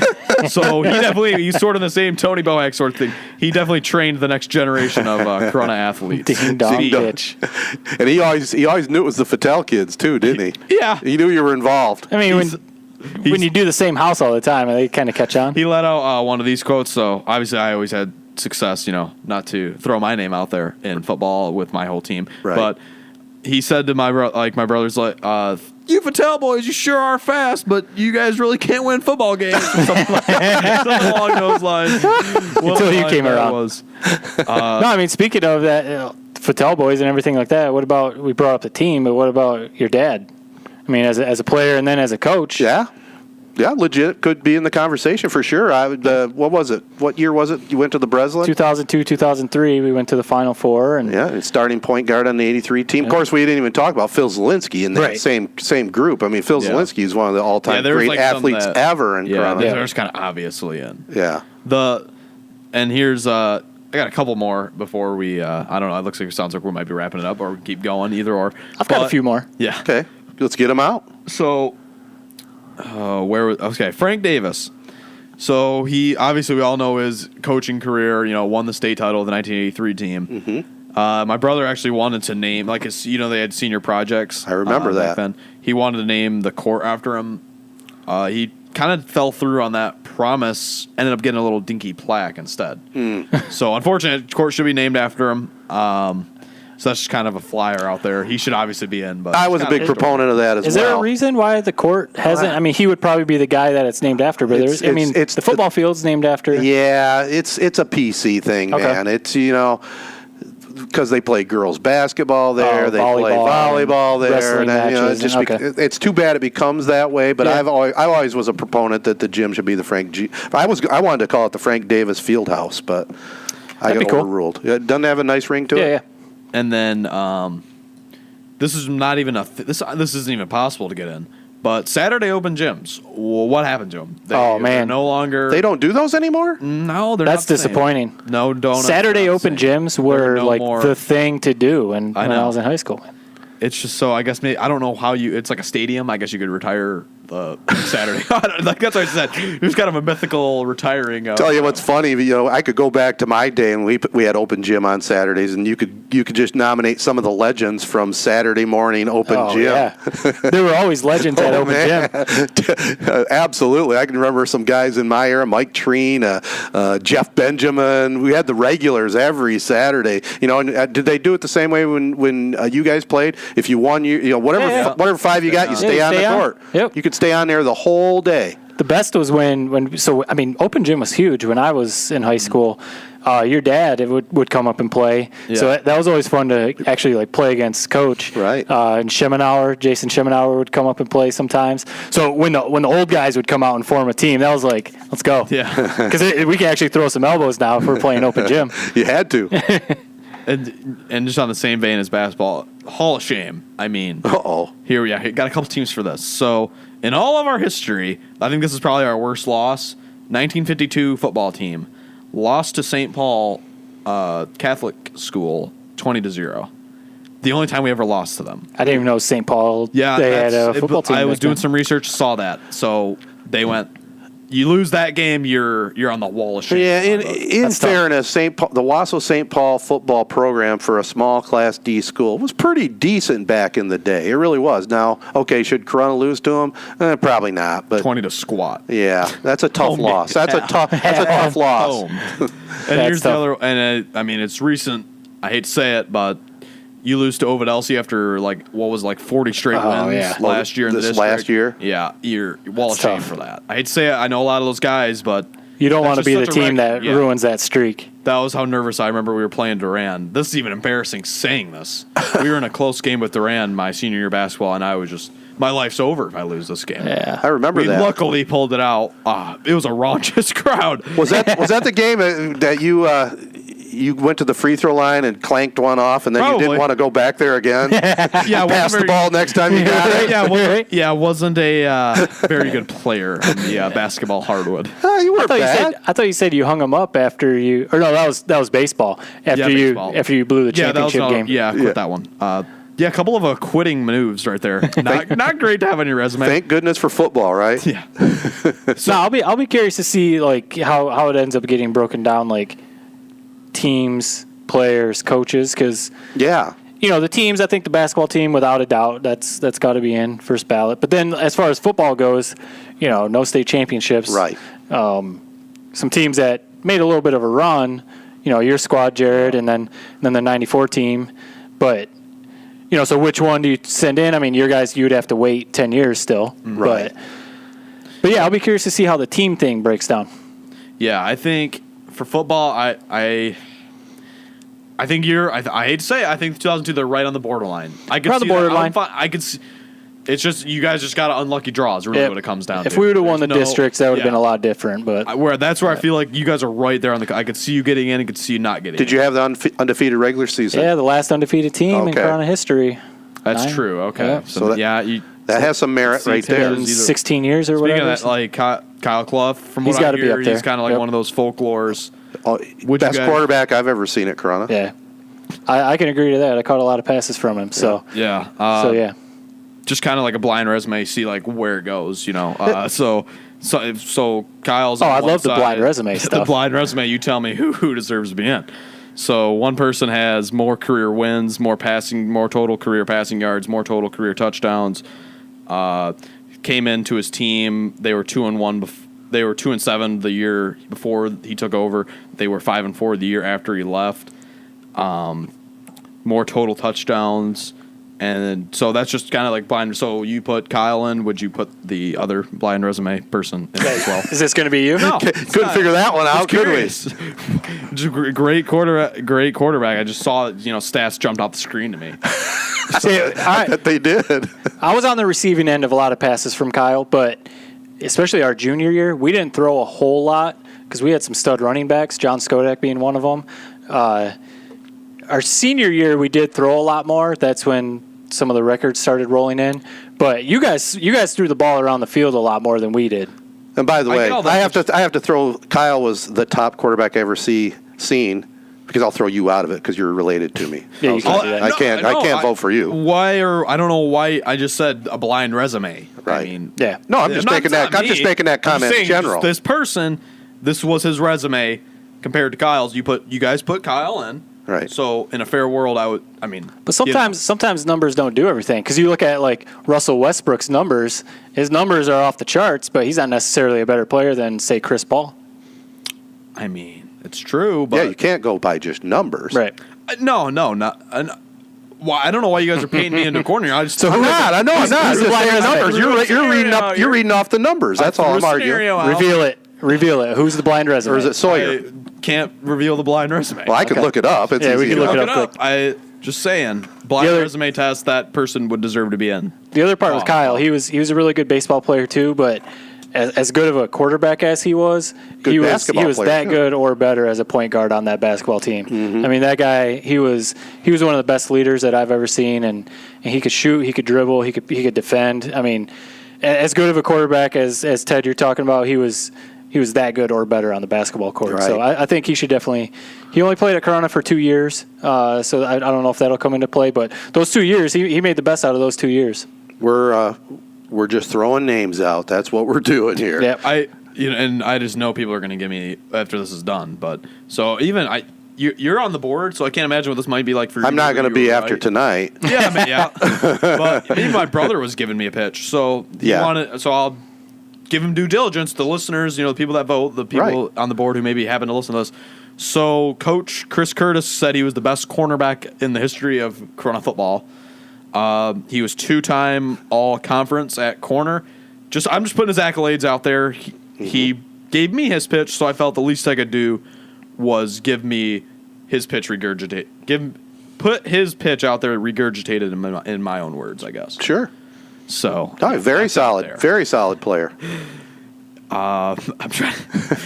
So he's sort of the same Tony Bohac sort of thing. He definitely trained the next generation of Corunna athletes. Ding dong ditch. And he always knew it was the Fattel kids too, didn't he? Yeah, he knew you were involved. I mean, when you do the same house all the time, they kind of catch on. He let out one of these quotes. So obviously, I always had success. Not to throw my name out there in football with my whole team, right. But he said to my brothers, like, you Fattel boys, you sure are fast, but you guys really can't win football games. Or something, something along those lines. Until you came around. No, I mean, speaking of that, Fattel boys and everything like that, what about, we brought up the team, but what about your dad? I mean, as a player and then as a coach. Yeah, legit could be in the conversation for sure. What was it? What year was it? You went to the Breslin? 2002, 2003. We went to the Final Four, and starting point guard on the '83 team. Of course, we didn't even talk about Phil Zielinski in that same group. I mean, Phil Zielinski is one of the all-time great athletes ever in Corunna. Yeah, there's kind of obviously in. Yeah. And here's I got a couple more before we. I don't know. It looks like it sounds like we might be wrapping it up, or we keep going. Either or. I've got a few more. Yeah. Okay. Let's get them out. So. Frank Davis. So he obviously, we all know his coaching career. Won the state title of the 1983 team. Mm-hmm. My brother actually wanted to name, like, they had senior projects. I remember that. Back then. He wanted to name the court after him. He kind of fell through on that promise. Ended up getting a little dinky plaque instead. So unfortunately, the court should be named after him. So that's just kind of a flyer out there. He should obviously be in. But I was a big proponent of that as well. Is there a reason why the court hasn't? I mean, he would probably be the guy that it's named after. But it's the football field's named after. Yeah, it's a PC thing, man. It's because they play girls basketball there, they play volleyball there, and it's too bad it becomes that way. But I always was a proponent that the gym should be the I wanted to call it the Frank Davis Fieldhouse, but I got overruled. Doesn't it have a nice ring to it? Yeah. And then this is not even this isn't even possible to get in. But Saturday open gyms, what happened to them? They're no longer. They don't do those anymore? No, they're That's not disappointing. No donuts. Saturday open gyms were the thing to do when I was in high school. It's just so, I guess, maybe, I don't know how it's like a stadium. I guess you could retire Saturday. That's what I said. It was kind of a mythical retiring. Tell you what's funny, I could go back to my day and we had open gym on Saturdays, and you could just nominate some of the legends from Saturday morning open gym. Yeah. There were always legends at open gym. Absolutely. I can remember some guys in my era, Mike Treen, Jeff Benjamin. We had the regulars every Saturday. And did they do it the same way when you guys played? If you won, whatever five you got, you stay on the court. Yep. You could stay on there the whole day. The best was when open gym was huge when I was in high school. Your dad would come up and play. Yeah. So that was always fun to actually play against coach. Right. And Jason Schemenauer would come up and play sometimes. So when the old guys would come out and form a team, that was like, let's go. Yeah. Because we can actually throw some elbows now if we're playing open gym. You had to. And just on the same vein as basketball, Hall of Shame. I mean, here we got a couple teams for this. So in all of our history, I think this is probably our worst loss. 1952 football team lost to St. Paul Catholic School 20-0. The only time we ever lost to them. I didn't even know St. Paul. Yeah, they had a football team. I was doing some research, saw that. So they went. You lose that game, you're on the wall of shame. Yeah, in fairness, the Wausau St. Paul football program for a small Class D school was pretty decent back in the day. It really was. Now, should Corunna lose to them? Probably not. But 20 to squat. Yeah, that's a tough loss. That's a tough loss. And here's the other. And it's recent. I hate to say it, but you lose to Ovid Elsie after 40 straight wins last year in the district. Last year? Yeah, you're wall of shame for that. I hate to say it. I know a lot of those guys, but you don't want to be the team that ruins that streak. That was how nervous I remember we were playing Durand. This is even embarrassing saying this. We were in a close game with Durand my senior year basketball, and I was just my life's over if I lose this game. Yeah. I remember We that. luckily pulled it out. It was a rauncous crowd. Was that the game that you went to the free throw line and clanked one off, and then you Probably. didn't want to go back there again? Yeah, Pass the ball next time you got it. Wasn't a very good player on the basketball hardwood. You weren't bad. I thought you said you hung him up after you, or no, that was baseball. After you blew the championship game. Yeah, quit that one. Yeah, a couple of quitting moves right there. Not great to have on your resume. Thank goodness for football, right? Yeah. So I'll be curious to see like how it ends up getting broken down, like teams, players, coaches, because Yeah. the teams. I think the basketball team, without a doubt, that's got to be in first ballot. But then as far as football goes, no state championships. Right. Some teams that made a little bit of a run. Your squad, Jared, and then the '94 team, but. So which one do you send in? I mean, your guys, you'd have to wait 10 years still. Right. But yeah, I'll be curious to see how the team thing breaks down. Yeah, I think for football, I think I hate to say it, I think 2002 they're right on the borderline. I could Right on see the borderline. I could see. It's just you guys just got unlucky draws. Really, what it comes down to. If we would have won the There's districts, that would have been a lot different. But that's where I feel like you guys are right there on the. I could see you getting in. I could see you not getting. Did you have the undefeated regular season? yeah, the last undefeated team in Okay. Corunna history. That's 9. true. Okay. Yeah. So You. That has some merit right It's been there. 16 years or Speaking whatever. of that, like Kyle Clough, from He's what I gotta be hear, up there. he's kind of like Yep. one of those folklores. Would you Best guys- quarterback I've ever seen at Corunna. Yeah, I can agree to that. I caught a lot of passes from him. So Yeah. so yeah. Just kind of like a blind resume, see like where it goes, So Kyle's. Oh, on I one love the side. blind resume The stuff. blind resume. You tell me who deserves to be in. So one person has more career wins, more total career passing yards, more total career touchdowns. Came into his team. They were 2-1. They were 2-7 the year before he took over. They were 5-4 the year after he left. More total touchdowns. And so that's just kind of like blind. So you put Kyle in. Would you put the other blind resume person in as well? Is this going to be you? No, Couldn't figure that one out, could we? Just a great quarterback. I just saw stats jumped off the screen to me. I bet they did. I was on the receiving end of a lot of passes from Kyle, but especially our junior year, we didn't throw a whole lot because we had some stud running backs, John Skodak being one of them. Our senior year, we did throw a lot more. That's when some of the records started rolling in. But you guys threw the ball around the field a lot more than we did. And by the I way, get all that. I have to throw. Kyle was the top quarterback I ever seen because I'll throw you out of it because you're related to me. Yeah, you can do that. I can't vote for you. I don't know why. I just said a blind resume. Right. I mean, Yeah. No, I'm just making that comment in general. This person, this was his resume compared to Kyle's. You guys put Kyle in. Right. So in a fair world, But sometimes numbers don't do everything because you look at like Russell Westbrook's numbers. His numbers are off the charts, but he's not necessarily a better player than say Chris Paul. I mean, it's true, but Yeah, you can't go by just numbers. Right. No, not. Why? I don't know why you guys are painting me into a corner. I just I'm not. I know I'm not. who's the Just blind saying resume? numbers. You're reading off the numbers. That's all I'm arguing. Reveal it. Who's the blind resume? Or is it Sawyer? I can't reveal the blind resume. Well, I could look it up. It's Yeah, we easy can look enough. it up. quick. I just saying, blind The other- resume test. That person would deserve to be in. The other part with Kyle, he was a really good baseball player too, but as good of a quarterback as he was, Good he basketball was player, that too. good or better as a point guard on that basketball team. I mean, that guy, he was one of the best leaders that I've ever seen, and he could shoot, he could dribble, he could defend. I mean, as good of a quarterback as Ted you're talking about, he was that good or better on the basketball court. Right. So I think he should definitely. He only played at Corunna for 2 years, so I don't know if that'll come into play. But those 2 years, he made the best out of those 2 years. We're just throwing names out. That's what we're doing here. Yep. And I just know people are going to give me after this is done. But so even you're on the board, so I can't imagine what this might be like for you. I'm not going to be after tonight. Yeah. But even my brother was giving me a pitch, so So I'll give him due diligence. The listeners, the people that vote, the people on the board who maybe happen to listen to this. So Coach Chris Curtis said he was the best cornerback in the history of Corunna football. He was 2-time all-conference at corner. I'm just putting his accolades out there. He gave me his pitch, so I felt the least I could do was give me his pitch put his pitch out there regurgitated in my own words, I guess. Sure. So very that's out solid. there. Very solid player. I'm trying.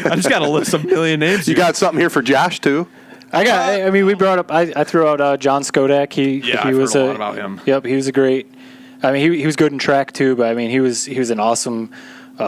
I just got to list a million names. You here. got something here for Josh, too? I mean, we brought up. I threw out John Skodak. I've Was heard a lot about him. Yep, he was a great. I mean, he was good in track too, but I mean, he was an awesome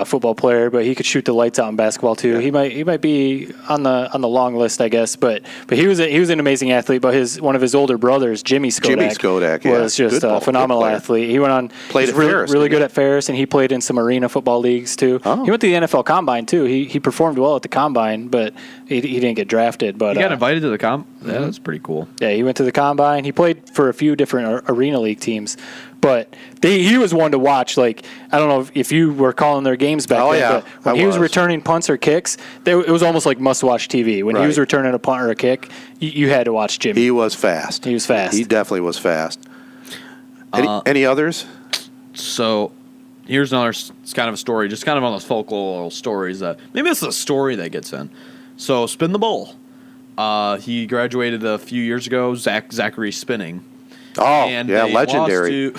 football player. But he could shoot the lights out in basketball too. Yeah. He might be on the long list, I guess. But he was an amazing athlete. But one of his older brothers, Jimmy Skodak, was just a phenomenal athlete. He went on played at Ferris, really good at Ferris, and he played in some arena football leagues too. Oh. He went to the NFL Combine too. He performed well at the Combine, but he didn't get drafted. But he got invited to the Yeah, that's pretty cool. Yeah, he went to the Combine. He played for a few different arena league teams. But he was one to watch. Like, I don't know if you were calling their games back then, yeah, but when he was returning punts or kicks, it was almost like must-watch TV. When he was returning a punt or a kick, you had to watch Jimmy. He was fast. He was fast. He definitely was fast. Any others? So here's another. It's kind of a story, just kind of one of those folklore stories that maybe this is a story that gets in. So Spin the Bull. He graduated a few years ago. Zachary Spinning. Oh, and yeah, legendary.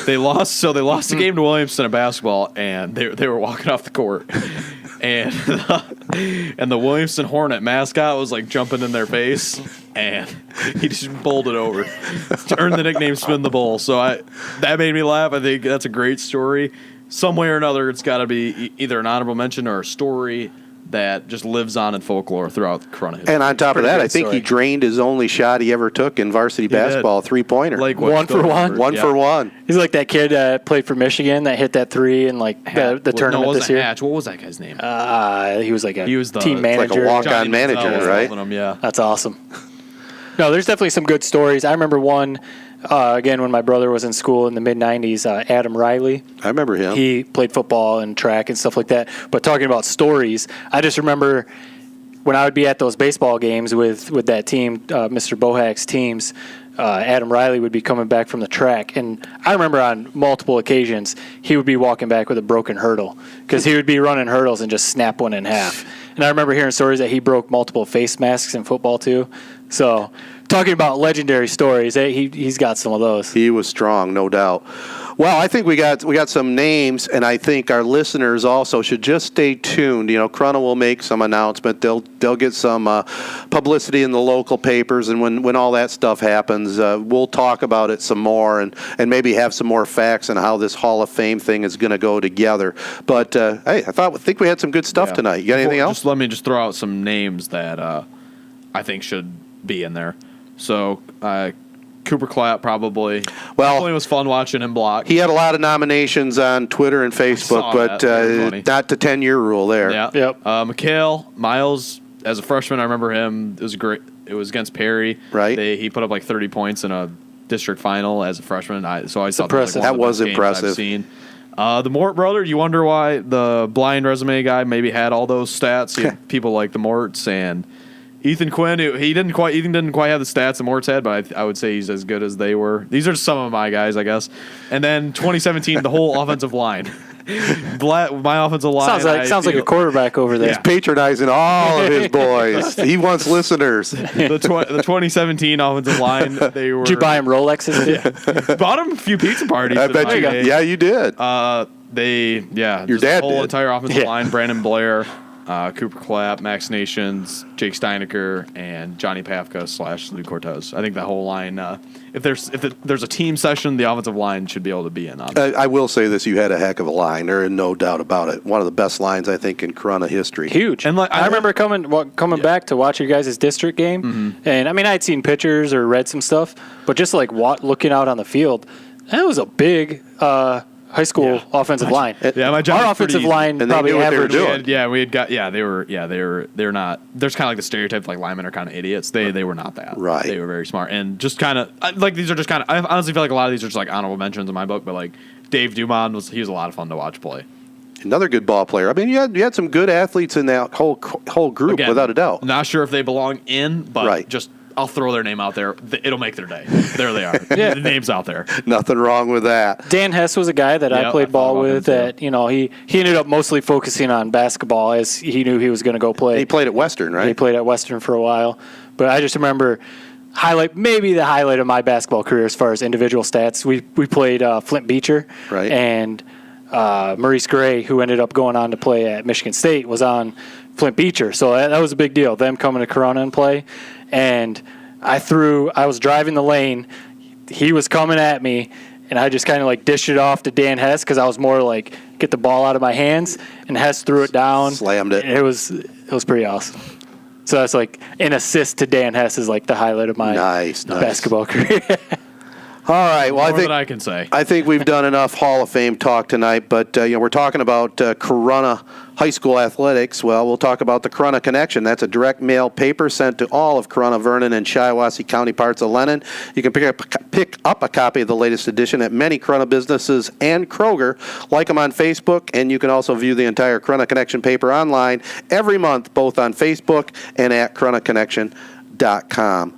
They lost the game to Williamston in basketball, and they were walking off the court, and the Williamston Hornet mascot was like jumping in their face, and he just bowled it over to earn the nickname Spin the Bull. So that made me laugh. I think that's a great story. Some way or another, it's got to be either an honorable mention or a story that just lives on in folklore throughout Corunna history. And on top of that, I think he drained his only shot he ever took in varsity basketball, three-pointer. Like one for one? One for one. He's like that kid that played for Michigan that hit that three in like the tournament this year. Hatch. What was that guy's name? He was like he was the team manager. Like a walk-on manager, right? Him, yeah. That's awesome. No, there's definitely some good stories. I remember one, again, when my brother was in school in the mid-'90s, Adam Riley. I remember him. He played football and track and stuff like that. But talking about stories, I just remember when I would be at those baseball games with that team, Mr. Bohac's teams, Adam Riley would be coming back from the track. And I remember on multiple occasions, he would be walking back with a broken hurdle because he would be running hurdles and just snap one in half. And I remember hearing stories that he broke multiple face masks in football too. So talking about legendary stories, he's got some of those. He was strong, no doubt. Well, I think we got some names, and I think our listeners also should just stay tuned. You know, Corunna will make some announcement. They'll get some publicity in the local papers, and when all that stuff happens, we'll talk about it some more and maybe have some more facts on how this Hall of Fame thing is going to go together. But hey, I think we had some good stuff tonight. You got anything else? Let me just throw out some names that I think should be in there. So Cooper Clapp probably. Well, definitely was fun watching him block. He had a lot of nominations on Twitter and Facebook, but not the 10-year rule there. Yeah. Yep. Michail Miles, as a freshman, I remember him. It was great. It was against Perry. Right. He put up like 30 points in a district final as a freshman. So I thought impressive. that was impressive. I've seen. The Mort brother, you wonder why the blind resume guy maybe had all those stats. People like the Morts and Ethan Quinn, Ethan didn't quite have the stats that Mort's had, but I would say he's as good as they were. These are some of my guys, I guess. And then 2017, the whole offensive line. My offensive line sounds like a quarterback over there. He's patronizing all of his boys. He wants listeners. The 2017 offensive line, they were. Did you buy him Rolexes? Yeah. Bought him a few pizza parties. I bet you. Yeah, you did. Your dad the whole did. entire offensive line. Brandon Blair, Cooper Clapp, Max Nations, Jake Steinecker, and Johnny Pafka / Lou Cortez. I think the whole line. If there's a team session, the offensive line should be able to be in on it. I will say this: you had a heck of a line. There is no doubt about it. One of the best lines I think in Corunna history. Huge. And I remember coming back to watch your guys' district game, and I mean I'd seen pictures or read some stuff, but just like looking out on the field, that was a big. High school offensive line. Yeah, my our offensive line probably average. They're not. There's kind of like the stereotype like linemen are kind of idiots. They were not that. Right. They were very smart and just kind of like these are just kind of. I honestly feel like a lot of these are just like honorable mentions in my book. But like Dave Dumont was a lot of fun to watch play. Another good ball player. I mean, you had some good athletes in that whole group, Again, without a doubt. Not sure if they belong in, but just. I'll throw their name out there. It'll make their day. There they are. The name's out there. Nothing wrong with that. Dan Hess was a guy that I played ball with that, he ended up mostly focusing on basketball as he knew he was going to go play. He played at Western, right? He played at Western for a while. But I just remember maybe the highlight of my basketball career as far as individual stats. We played Flint Beecher, Right. And Maurice Gray, who ended up going on to play at Michigan State, was on Flint Beecher. So that was a big deal, them coming to Corunna and play. And I was driving the lane. He was coming at me, and I just kind of like dished it off to Dan Hess because I was more like get the ball out of my hands, and Hess threw it down. Slammed it. It was pretty awesome. So that's like an assist to Dan Hess is like the highlight of my Nice. basketball career. All right. Well, More than I can say. I think we've done enough Hall of Fame talk tonight, but we're talking about Corunna High School athletics. Well, we'll talk about the Corunna Connection. That's a direct mail paper sent to all of Corunna, Vernon, and Shiawassee County parts of Lennon. You can pick up a copy of the latest edition at many Corunna businesses and Kroger. Like them on Facebook, and you can also view the entire Corunna Connection paper online every month, both on Facebook and at CorunnaConnection.com.